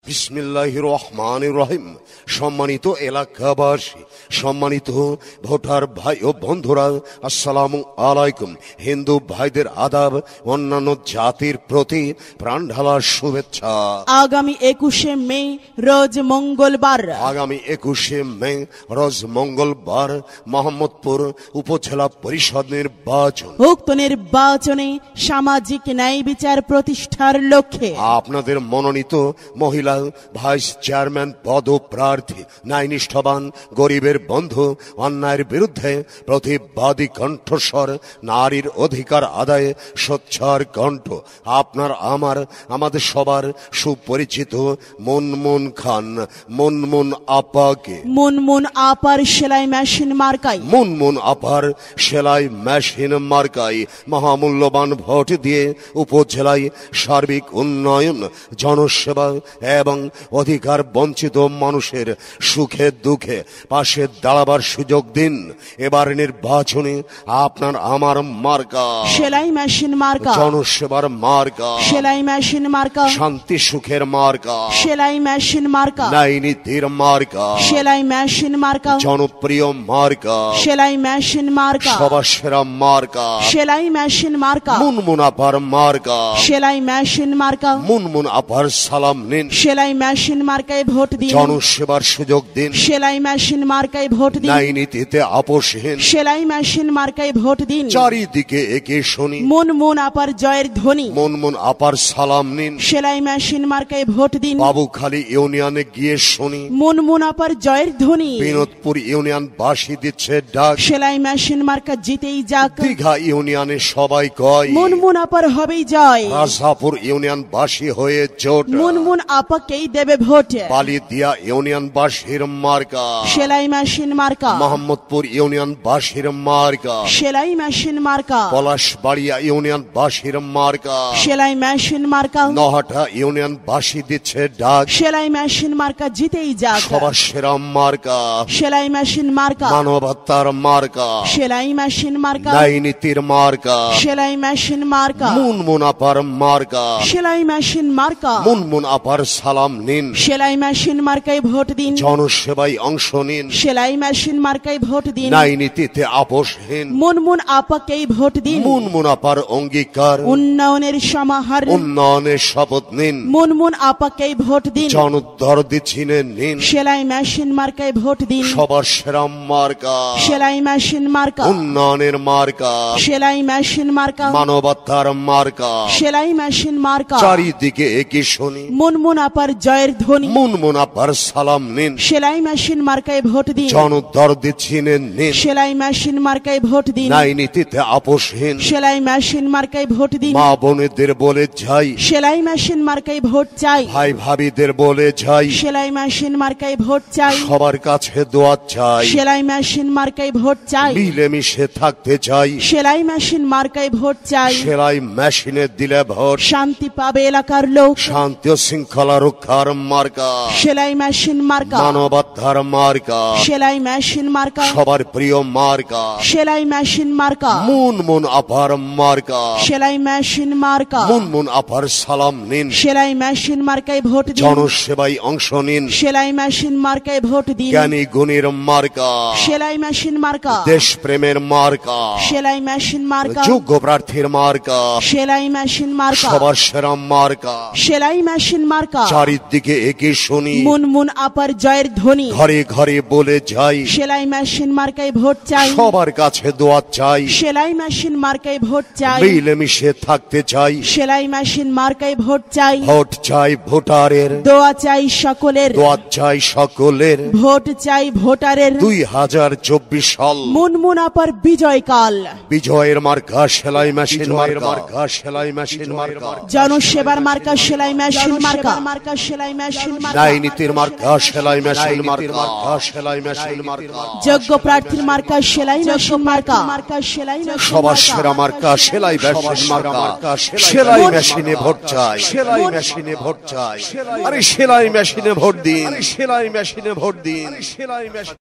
বিসমিল্লাহির রহমানির রহিম। সম্মানিত এলাকাবাসী, সম্মানিত ভোটার ভাই ও বন্ধুরা, আসসালামু আলাইকুম। হিন্দু ভাইদের আদাব, অন্যান্য জাতির প্রতি প্রাণঢালা শুভেচ্ছা। আগামী 21শে মে রোজ মঙ্গলবার রোজ মঙ্গলবার মোহাম্মদপুর উপজেলা পরিষদ নির্বাচন। উক্ত নির্বাচনে সামাজিক ন্যায় বিচার প্রতিষ্ঠার লক্ষ্যে আপনাদের মনোনীত মহিলা ভাইস চেয়ারম্যান পদপ্রার্থী, ন্যায়নিষ্ঠবান, গরিবের বন্ধু, অন্যায়ের বিরুদ্ধে প্রতিবাদী কণ্ঠস্বর, নারীর অধিকার আদায়ে সোচ্চার কণ্ঠ, আপনার আমাদের সবার সুপরিচিত মুনমুন খান, মুনমুন আপাকে, মুনমুন আপার সেলাই মেশিন মার্কায়, মুনমুন আপার সেলাই মেশিন মার্কায় মহামূল্যবান ভোট দিয়ে উপজেলায় সার্বিক উন্নয়ন, জনসেবা এবং অধিকার বঞ্চিত মানুষের সুখে দুঃখে পাশে দাঁড়াবার সুযোগ দিন। এবার নির্বাচনে আপনার আমার মার্কা সেলাই মেশিন মার্কা, জনসেবার মার্কা সেলাই মেশিন মার্কা, শান্তি সুখের মার্কা সেলাই মেশিন মার্কা, ন্যায় নীতির মার্কা সেলাই মেশিন মার্কা, জনপ্রিয় মার্কা সেলাই মেশিন মার্কা, সবার সেরা মার্কা সেলাই মেশিন মার্কা, মুনমুন আপার মার্কা সেলাই মেশিন মার্কা, মুনমুন আপার সালাম নিন। সেলাই মেশিন মার্কায় ভোট দিন, জনসেবার সুযোগ দিন। সেলাই মেশিন মার্কায় ভোট দিন, ন্যায় নীতিতে আপোষহীন সেলাই মেশিন মার্কায় ভোট দিন। চারিদিকে একে শুনি মুনমুন আপার জয়ের ধ্বনি, মুনমুন আপার সালাম নিন। সেলাই মেশিন মার্কায় ভোট দিন। বাবুখালী ইউনিয়নে গিয়ে শুনি মুনমুন আপার জয়ের ধ্বনি, বিনোদপুর ইউনিয়ন বাসী দিচ্ছে ডাক, সেলাই মেশিন মার্কা জিতেই যাক। দীঘা ইউনিয়নে সবাই কয় মুনমুন আপার হবেই জয়, রাজাপুর ইউনিয়ন বাসী হয়ে জোট, মুনমুন আপাকেই দেবে ভোট। বালিদিয়া ইউনিয়ন বাসীর মার্কা সেলাই মেশিন মার্কা, মোহাম্মদপুর ইউনিয়ন বাসীর মার্কা সেলাই মেশিন মার্কা, পলাশবাড়িয়া ইউনিয়ন বাসীর মার্কা, সেলাই মেশিন মার্কা, নহাটা ইউনিয়ন বাসী দিচ্ছে ডাক, সেলাই মেশিন মার্কা জিতেই যাক। সবার সেরা মার্কা সেলাই মেশিন মার্কা, মানবতার মার্কা সেলাই মেশিন মার্কা, ন্যায় নীতির মার্কা সেলাই মেশিন মার্কা, মুনমুন আপার মার্কা সেলাই মেশিন মার্কা, মুনমুন আপার সালাম নিন। সেলাই মেশিন মার্কায় ভোট দিন, জনসেবায় অংশ নিন। সেলাই মেশিন মার্কায় ভোট দিন। ন্যায় নীতিতে আপোষহীন মুনমুন আপাকেই ভোট দিন। মুনমুন আপার অঙ্গীকার, উন্নয়নের সমাহার, উন্নয়নের শপথ নিন। মুনমুন আপাকেই ভোট দিন। জনদরদি চিনে নিন। সেলাই মেশিন মার্কায় ভোট দিন। সবার সেরা মার্কা সেলাই মেশিন মার্কা, উন্নয়নের মার্কা সেলাই মেশিন মার্কা, মানবতার মার্কা সেলাই মেশিন মার্কা। চারিদিকে একই শুনি মুনমুন আপার জয়ের ধ্বনি, মুনমুন আপার সালাম নিন। সেলাই মেশিন মার্কায় ভোট দিন। জনদরদি চিনে নিন। সেলাই মেশিন মার্কায় ভোট দিন। ন্যায় নীতিতে আপোষহীন সেলাই মেশিন মার্কায় ভোট দিন। মা বোনেদের বলে যাই, সেলাই মেশিন মার্কায় ভোট চাই। ভাই ভাবিদের বলে যাই, সেলাই মেশিন মার্কায় ভোট চাই। সবার কাছে দোয়া চাই, সেলাই মেশিন মার্কায় ভোট চাই। মিলেমিশে থাকতে চাই। সেলাই মেশিন মার্কায় ভোট চাই। সেলাই মেশিনে দিলে ভোট শান্তি পাবে এলাকার লোক। শান্তি ও শৃঙ্খলা রক্ষার মার্কা সেলাই মেশিন মার্কা, মানবতার মার্কা সেলাই মেশিন মার্কা, সবার প্রিয় মার্কা সেলাই মেশিন মার্কা, মুনমুন আপার মার্কা সেলাই মেশিন মার্কা। মুনমুন আপার সালাম নিন। সেলাই মেশিন মার্কায় ভোট দিন। জনসেবায় অংশ নিন। সেলাই মেশিন মার্কায় ভোট দিন। জ্ঞানী গুণীর মার্কা সেলাই মেশিন মার্কা, দেশপ্রেমের মার্কা সেলাই মেশিন মার্কা, যোগ্য প্রার্থীর মার্কা সেলাই মেশিন মার্কা, সবার সেরা মার্কা সেলাই মেশিন মার্কা। চারিদিকে একই শুনি মুনমুন আপার জয়ের ধ্বনি, ঘরে ঘরে বলে যাই, সেলাই মেশিন মার্কায় ভোট চাই। সবার কাছে দোয়া চাই, সেলাই মেশিন মার্কায় ভোট চাই। মিলেমিশে থাকতে চাই। সেলাই মেশিন মার্কায় ভোট চাই। ভোট চাই ভোটারের, দোয়া চাই সকলের, দোয়া চাই সকলের। ভোট চাই ভোটারের। 2024 সাল মুনমুন আপার বিজয়কাল। বিজয়ের মার্কা সেলাই মেশিন মার্কা সেলাই মেশিন মার্কা জনসেবার মার্কা সেলাই মেশিন মার্কা, সেলাই মেশিন মার্কা। ন্যায় নীতির মার্কা সেলাই মেশিন মার্কা সেলাই মেশিন মার্কা যোগ্য প্রার্থীর মার্কা সেলাই মেশিন মার্কা, সেলাই মেশিন সবার সেরা মার্কা সেলাই মেশিন মার্কা সেলাই মেশিনে ভোট চাই, সেলাই মেশিনে ভোট চাই। আরে সেলাই মেশিনে ভোট দিন, সেলাই মেশিনে ভোট দিন, সেলাই মেশিন।